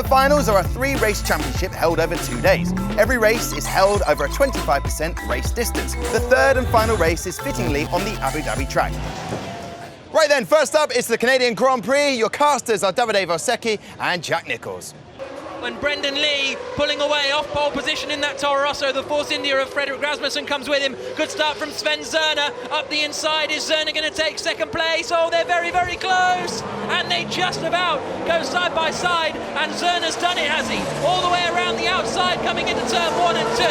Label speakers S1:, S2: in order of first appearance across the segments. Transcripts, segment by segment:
S1: finals are a 3-race championship held over 2 days. Every race is held over a 25% race distance. The third and final race is fittingly on the Abu Dhabi track. Right then, first up is the Canadian Grand Prix. Your casters are Davide Valsecchi and Jack Nicholls.
S2: And Brendan Lee pulling away off pole position in that Toro Rosso. The Force India of Fredrik Rasmussen comes with him. Good start from Sven Zerner. Up the inside, is Zerner going to take second place? Oh, they're very, very close. And they just about go side by side. And Zerner's done it, has he? All the way around the outside, coming into turn 1 and 2.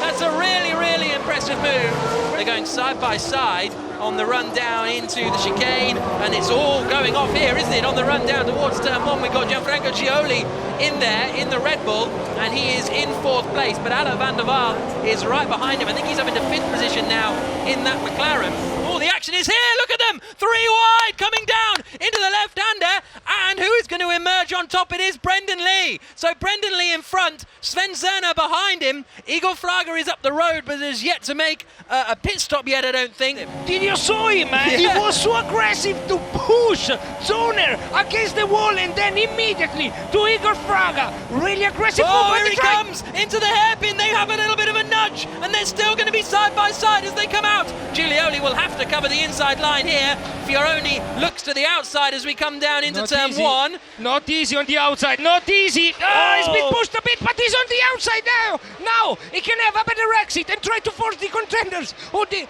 S2: That's a really, really impressive move. They're going side by side on the run down into the chicane, and it's all going off here, isn't it? On the run down towards turn 1, we've got Gianfranco Gioli in there in the Red Bull, and he is in 4th place, but Alain van der Waal is right behind him. I think he's up into 5th position now in that McLaren. Oh, the action is here, look at them, 3 wide, coming down into the left-hander, and who is going to emerge on top? It is Brendan Lee. So Brendan Lee in front, Sven Zerner behind him, Igor Fraga is up the road, but is yet to make a pit stop yet, I don't think.
S3: Did you saw him, man? He was so aggressive to push Zerner against the wall, and then immediately to Igor Fraga. Really aggressive.
S2: Oh, here he comes into the hairpin. They have a little bit of a nudge, and they're still going to be side by side as they come out. Giulioli will have to cover the inside line here. Fioroni looks to the outside as we come down into turn 1.
S3: Not easy on the outside, not easy. He's been pushed a bit, but he's on the outside now. Now he can have a better exit and try to force the contenders or the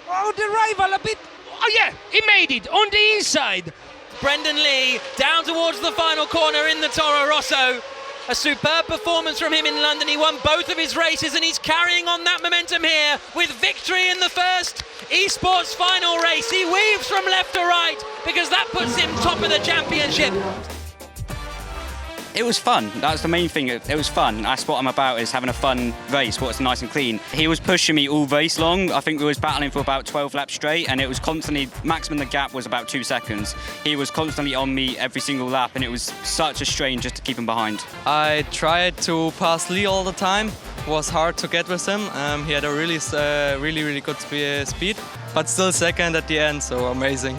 S3: rival a bit. Oh yeah, he made it on the inside.
S2: Brendan Lee down towards the final corner in the Toro Rosso. A superb performance from him in London. He won both of his races, and he's carrying on that momentum here with victory in the first esports final race. He weaves from left to right because that puts him top of the championship.
S4: It was fun. That's the main thing. It was fun. That's what I'm about, is having a fun race, what's nice and clean. He was pushing me all race long. I think we was battling for about 12 laps straight, and it was constantly, maximum the gap was about 2 seconds. He was constantly on me every single lap, and it was such a strain just to keep him behind.
S5: I tried to pass Lee all the time. It was hard to get with him. He had a really good speed, but still second at the end, so amazing.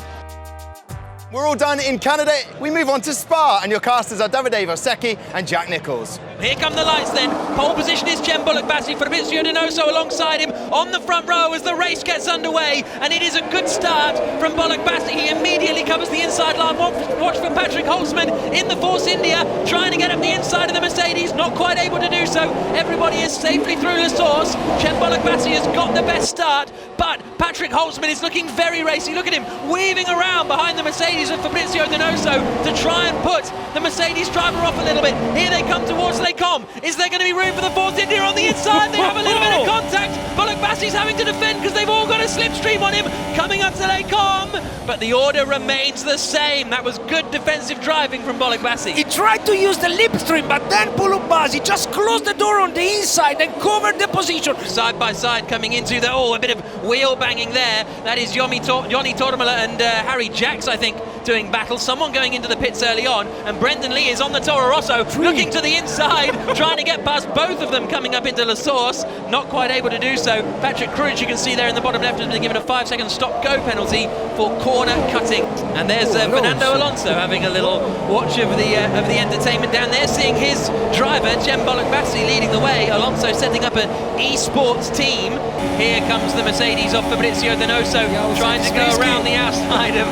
S1: We're all done in Canada. We move on to Spa, and your casters are Davide Valsecchi and Jack Nicholls.
S2: Here come the lights then. Pole position is Jem Bullock-Bassi, Fabrizio Donoso alongside him on the front row as the race gets underway, and it is a good start from Bullock-Bassi. He immediately covers the inside line. Watch for Patrick Holzman in the Force India, trying to get up the inside of the Mercedes, not quite able to do so. Everybody is safely through La Source. Jem Bullock-Bassi has got the best start, but Patrick Holzman is looking very racy. Look at him weaving around behind the Mercedes of Fabrizio Donoso to try and put the Mercedes driver off a little bit. Here they come towards Les Combes. Is there going to be room for the Force India on the inside? They have a little bit of contact. Bullock-Bassi's having to defend because they've all got a slipstream on him coming up to Les Combes. But the order remains the same. That was good defensive driving from Bullock-Bassi.
S3: He tried to use the slipstream, but then Bullock-Bassi just closed the door on the inside and covered the position.
S2: Side by side coming into the, a bit of wheel banging there. That is Joni Tormala and Harry Jacks, I think, doing battle. Someone going into the pits early on, and Brendan Lee is on the Toro Rosso, looking to the inside, trying to get past both of them coming up into La Source. Not quite able to do so. Patrick Cruich, you can see there in the bottom left, has been given a 5-second stop-go penalty for corner cutting. And there's Fernando Alonso having a little watch of the entertainment down there, seeing his driver, Jem Bullock-Bassi, leading the way. Alonso setting up an esports team. Here comes the Mercedes of Fabrizio Donoso, trying to go around the outside of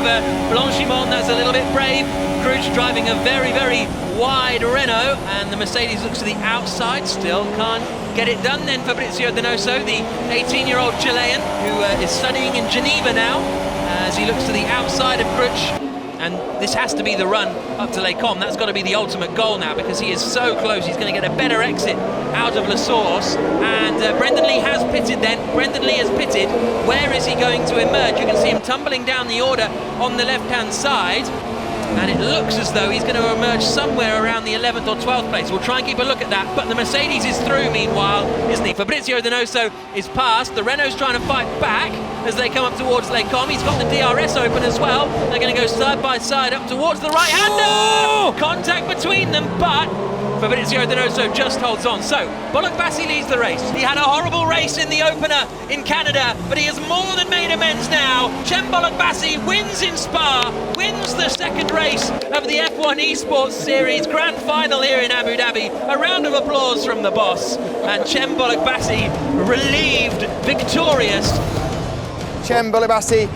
S2: Blanchimont. That's a little bit brave. Cruich driving a very wide Renault, and the Mercedes looks to the outside, still can't get it done. Then Fabrizio Donoso, the 18-year-old Chilean, who is studying in Geneva now, as he looks to the outside of Cruich. And this has to be the run up to Les Combes. That's got to be the ultimate goal now, because he is so close. He's going to get a better exit out of La Source. And Brendan Lee has pitted then. Brendan Lee has pitted. Where is he going to emerge? You can see him tumbling down the order on the left-hand side. And it looks as though he's going to emerge somewhere around the 11th or 12th place. We'll try and keep a look at that. But the Mercedes is through meanwhile, isn't he? Fabrizio Donoso is past. The Renault's trying to fight back as they come up towards Les Combes. He's got the DRS open as well. They're going to go side by side up towards the right-hander. Contact between them, but Fabrizio Donoso just holds on. So, Bullock Bassi leads the race. He had a horrible race in the opener in Canada, but he has more than made amends now. Cem Bullock Bassi wins in Spa, wins the second race of the F1 Esports Series Grand Final here in Abu Dhabi. A round of applause from the boss. And Cem Bullock Bassi relieved, victorious.
S1: Cem Bullock Bassi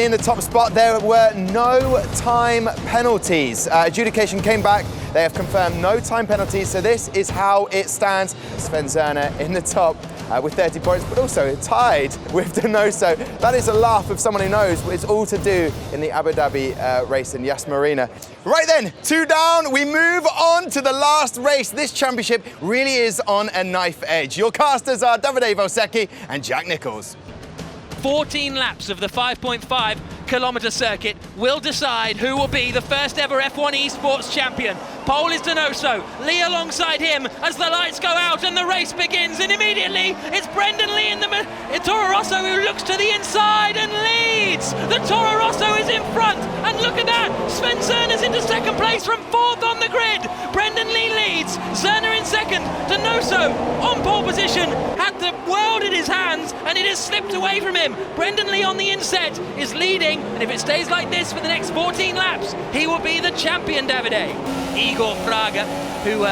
S1: in the top spot. There were no time penalties. Adjudication came back. They have confirmed no time penalties, so this is how it stands. Sven Zerner in the top with 30 points, but also tied with Donoso. That is a laugh of someone who knows what it's all to do in the Abu Dhabi race in Yas Marina. Right then, 2 down, we move on to the last race. This championship really is on a knife edge. Your casters are Davide Valsecchi and Jack Nicholls.
S2: 14 laps of the 5.5 kilometre circuit will decide who will be the first ever F1 Esports champion. Pole is Donoso, Lee alongside him as the lights go out and the race begins, and immediately it's Brendan Lee in the Toro Rosso who looks to the inside and leads. The Toro Rosso is in front, and look at that, Sven Zerner's into second place from 4th on the grid. Brendan Lee leads, Zerner in second, Donoso on pole position, had the world in his hands and it has slipped away from him. Brendan Lee on the inset is leading, and if it stays like this for the next 14 laps, he will be the champion, Davide. Igor Fraga, who,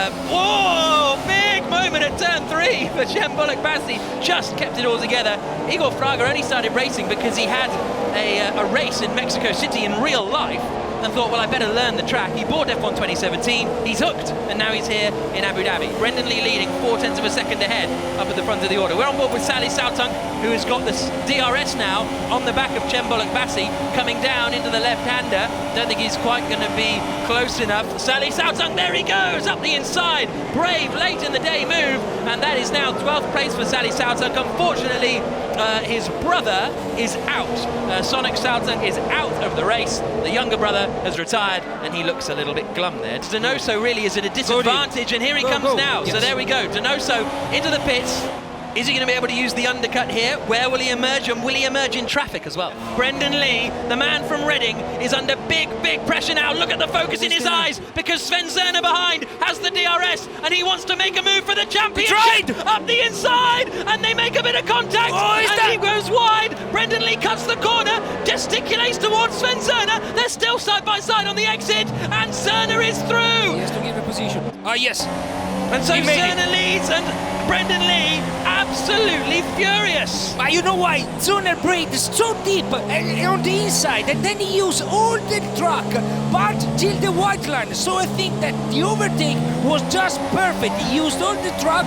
S2: big moment at turn 3 for Cem Bullock Bassi, just kept it all together. Igor Fraga only started racing because he had a race in Mexico City in real life and thought, well, I better learn the track. He bought F1 2017, he's hooked, and now he's here in Abu Dhabi. Brendan Lee leading 0.4 of a second ahead up at the front of the order. We're on board with Sally Sautung, who has got this DRS now on the back of Cem Bullock Bassi, coming down into the left-hander. Don't think he's quite going to be close enough. Sally Sautung, there he goes, up the inside. Brave, late in the day move, and that is now 12th place for Sally Sautung. Unfortunately, his brother is out. Sonic Sautung is out of the race. The younger brother has retired, and he looks a little bit glum there. Donoso really is at a disadvantage, and here he comes now. Yes. So there we go. Donoso into the pits. Is he going to be able to use the undercut here? Where will he emerge, and will he emerge in traffic as well? Brendan Lee, the man from Reading, is under big pressure now. Look at the focus in his eyes, because Sven Zerner behind has the DRS, and he wants to make a move for the championship. Up the inside, and they make a bit of contact, and he goes wide. Brendan Lee cuts the corner, gesticulates towards Sven Zerner. They're still side by side on the exit, and Zerner is through.
S3: He has to give a position. Yes.
S2: And so Zerner leads, and Brendan Lee absolutely furious.
S3: But you know why? Zerner braked so deep on the inside, and then he used all the track but till the white line. So I think that the overtake was just perfect. He used all the track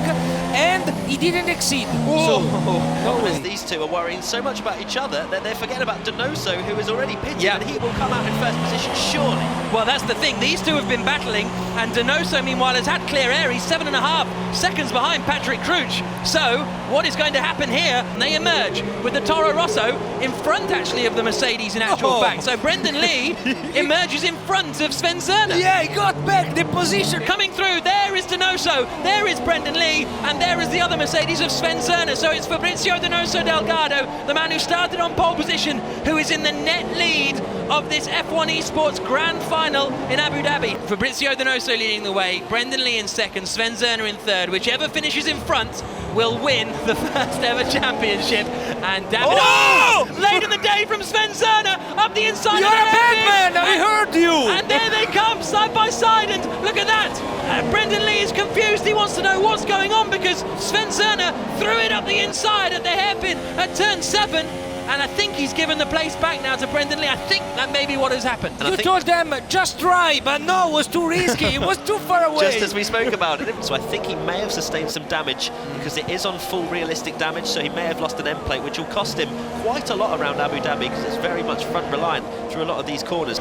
S3: and he didn't exceed.
S6: As these two are worrying so much about each other that they're forgetting about Donoso, who is already pitted, and he will come out in first position, surely.
S2: Well, that's the thing. These two have been battling, and Donoso, meanwhile, has had clear air. He's 7.5 seconds behind Patrick Crouch. So, what is going to happen here? They emerge with the Toro Rosso in front, actually, of the Mercedes in actual fact. So, Brendan Lee emerges in front of Sven Zerner.
S3: Yeah, he got back the position.
S2: Coming through, there is Donoso, there is Brendan Lee, and there is the other Mercedes of Sven Zerner. So it's Fabrizio Donoso Delgado, the man who started on pole position, who is in the net lead of this F1 Esports Grand Final in Abu Dhabi. Fabrizio Donoso leading the way, Brendan Lee in second, Sven Zerner in third. Whichever finishes in front will win the first ever championship. And David, late in the day from Sven Zerner, up the inside.
S3: You're a bad man, I heard you.
S2: And there they come, side by side, and look at that. Brendan Lee is confused. He wants to know what's going on, because Sven Zerner threw it up the inside at the hairpin at turn 7. And I think he's given the place back now to Brendan Lee. I think that may be what has happened.
S3: You told them, just try, but no, it was too risky. It was too far away.
S6: Just as we spoke about it. So I think he may have sustained some damage, because it is on full realistic damage, so he may have lost an end plate, which will cost him quite a lot around Abu Dhabi, because it's very much front reliant through a lot of these corners.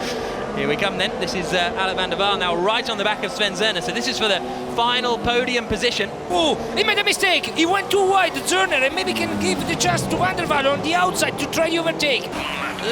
S2: Here we come then. This is Alec van der Waal now right on the back of Sven Zerner. So this is for the final podium position.
S3: Oh, he made a mistake. He went too wide, Zerner, and maybe can give the chance to Van der Waal on the outside to try overtake.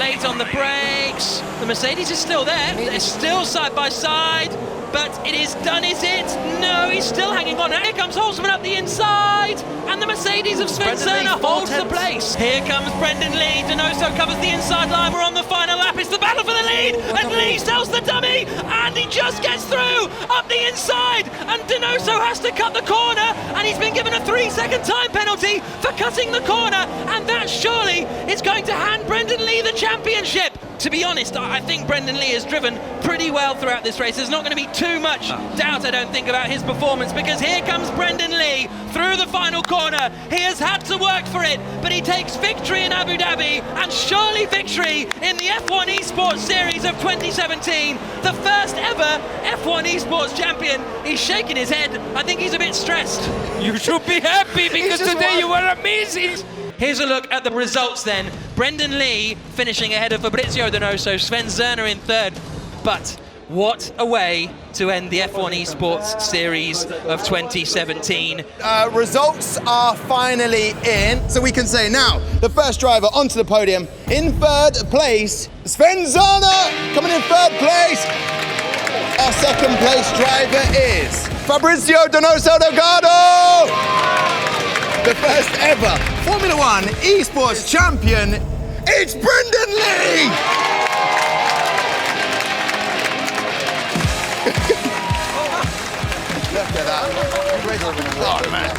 S2: Late on the brakes. The Mercedes is still there. They're still side by side. But it is done, is it? No, he's still hanging on. And here comes Holzman up the inside. And the Mercedes of Sven
S6: Brendan Lee,
S2: Zerner
S6: 4
S2: holds the
S6: tenths.
S2: place. Here comes Brendan Lee. Donoso covers the inside line. We're on the final lap. It's the battle for the lead. And Lee sells the dummy. And he just gets through up the inside. And Donoso has to cut the corner. And he's been given a 3-second time penalty for cutting the corner. And that surely is going to hand Brendan Lee the championship. To be honest, I think Brendan Lee has driven pretty well throughout this race. There's not going to be too much doubt, I don't think, about his performance, because here comes Brendan Lee through the final corner. He has had to work for it, but he takes victory in Abu Dhabi, and surely victory in the F1 Esports Series of 2017. The first ever F1 Esports champion. He's shaking his head. I think he's a bit stressed.
S3: You should be happy because today you were amazing.
S2: Here's a look at the results then. Brendan Lee finishing ahead of Fabrizio Donoso, Sven Zerner in third. But what a way to end the F1 Esports Series of 2017.
S1: Results are finally in. So we can say now, the first driver onto the podium in third place, Sven Zerner coming in third place. Our second place driver is Fabrizio Donoso Delgado. The first ever Formula One Esports champion, it's Brendan Lee! Look at that. Oh, man.